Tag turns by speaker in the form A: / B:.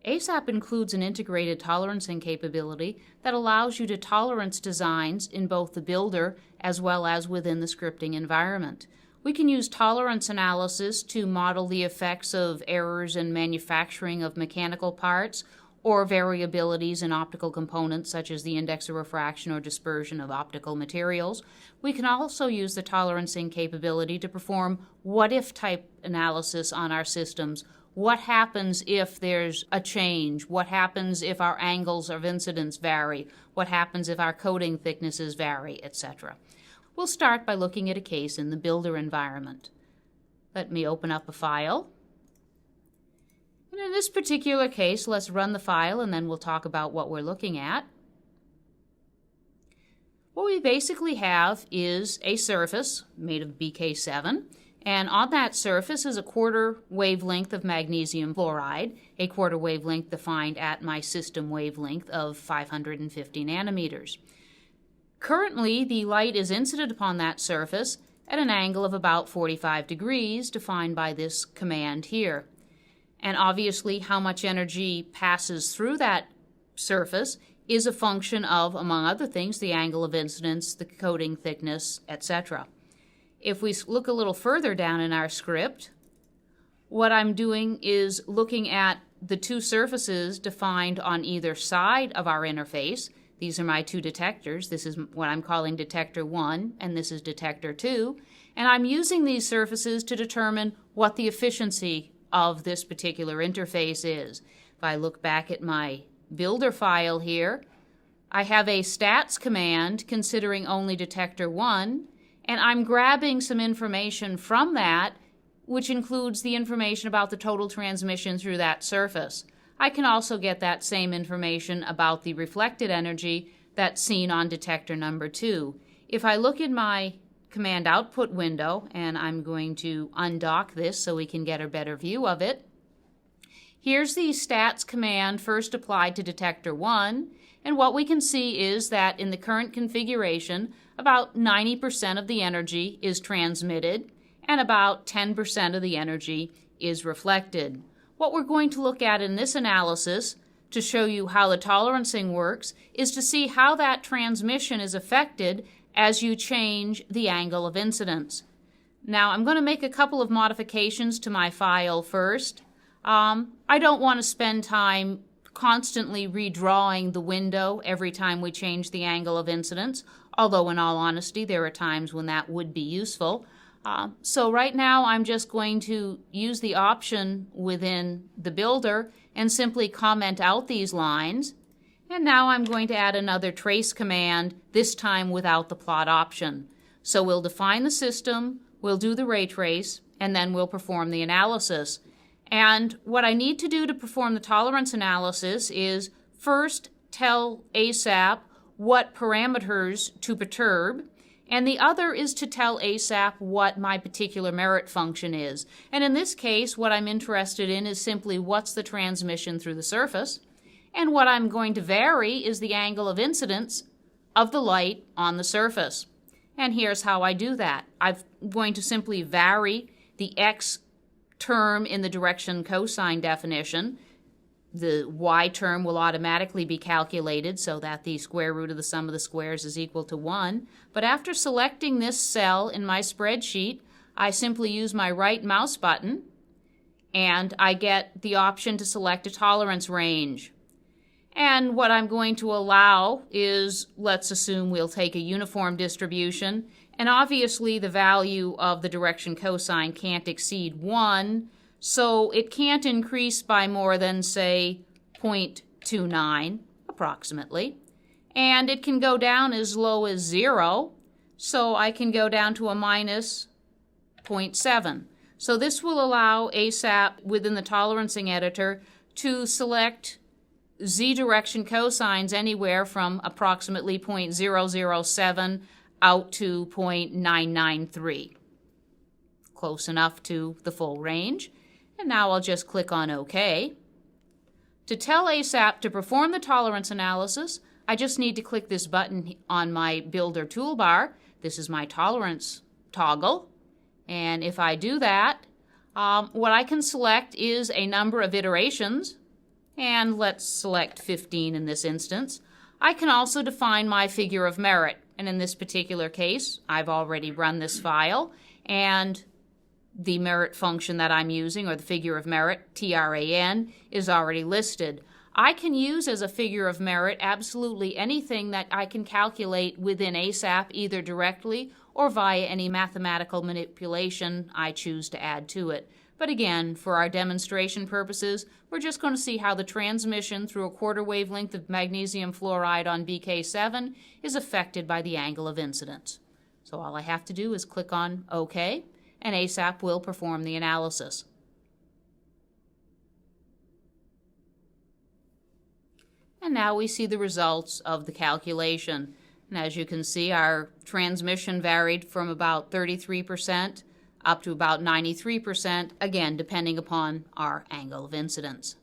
A: ASAP includes an integrated tolerancing capability that allows you to tolerance designs in both the builder as well as within the scripting environment. We can use tolerance analysis to model the effects of errors in manufacturing of mechanical parts or variabilities in optical components such as the index of refraction or dispersion of optical materials. We can also use the tolerancing capability to perform what-if type analysis on our systems. What happens if there's a change? What happens if our angles of incidence vary? What happens if our coating thicknesses vary, etc.? We'll start by looking at a case in the builder environment. Let me open up a file. And in this particular case, let's run the file and then we'll talk about what we're looking at. What we basically have is a surface made of BK7. And on that surface is a quarter wavelength of magnesium fluoride, a quarter wavelength defined at my system wavelength of 550 nanometers. Currently, the light is incident upon that surface at an angle of about 45 degrees, defined by this command here. And obviously, how much energy passes through that surface is a function of, among other things, the angle of incidence, the coating thickness, etc. If we look a little further down in our script, what I'm doing is looking at the two surfaces defined on either side of our interface. These are my two detectors. This is what I'm calling detector 1, and this is detector 2. And I'm using these surfaces to determine what the efficiency of this particular interface is. If I look back at my builder file here, I have a stats command considering only detector 1, and I'm grabbing some information from that, which includes the information about the total transmission through that surface. I can also get that same information about the reflected energy that's seen on detector number 2. If I look in my command output window, and I'm going to undock this so we can get a better view of it, here's the stats command first applied to detector 1, and what we can see is that in the current configuration, about 90% of the energy is transmitted and about 10% of the energy is reflected. What we're going to look at in this analysis to show you how the tolerancing works is to see how that transmission is affected as you change the angle of incidence. Now, I'm going to make a couple of modifications to my file first. I don't want to spend time constantly redrawing the window every time we change the angle of incidence, although in all honesty there are times when that would be useful. So right now I'm just going to use the option within the builder and simply comment out these lines. And now I'm going to add another trace command, this time without the plot option. So we'll define the system, we'll do the ray trace, and then we'll perform the analysis. And what I need to do to perform the tolerance analysis is first tell ASAP what parameters to perturb, and the other is to tell ASAP what my particular merit function is. And in this case, what I'm interested in is simply what's the transmission through the surface, and what I'm going to vary is the angle of incidence of the light on the surface. And here's how I do that. I'm going to simply vary the x term in the direction cosine definition. The y term will automatically be calculated so that the square root of the sum of the squares is equal to 1. But after selecting this cell in my spreadsheet, I simply use my right mouse button and I get the option to select a tolerance range. And what I'm going to allow is, let's assume we'll take a uniform distribution, and obviously the value of the direction cosine can't exceed 1, so it can't increase by more than, say, 0.29, approximately. And it can go down as low as 0, so I can go down to a minus 0.7. So this will allow ASAP within the tolerancing editor to select z direction cosines anywhere from approximately 0.007 out to 0.993. Close enough to the full range. And now I'll just click on OK. To tell ASAP to perform the tolerance analysis, I just need to click this button on my Builder toolbar. This is my tolerance toggle. And if I do that, what I can select is a number of iterations. and let's select 15 in this instance. I can also define my figure of merit, and in this particular case, I've already run this file, and the merit function that I'm using, or the figure of merit, TRAN, is already listed. I can use as a figure of merit absolutely anything that I can calculate within ASAP, either directly or via any mathematical manipulation I choose to add to it. But again, for our demonstration purposes, we're just going to see how the transmission through a quarter wavelength of magnesium fluoride on BK7 is affected by the angle of incidence. So all I have to do is click on OK, and ASAP will perform the analysis. And now we see the results of the calculation. And as you can see, our transmission varied from about 33% up to about 93%, again, depending upon our angle of incidence.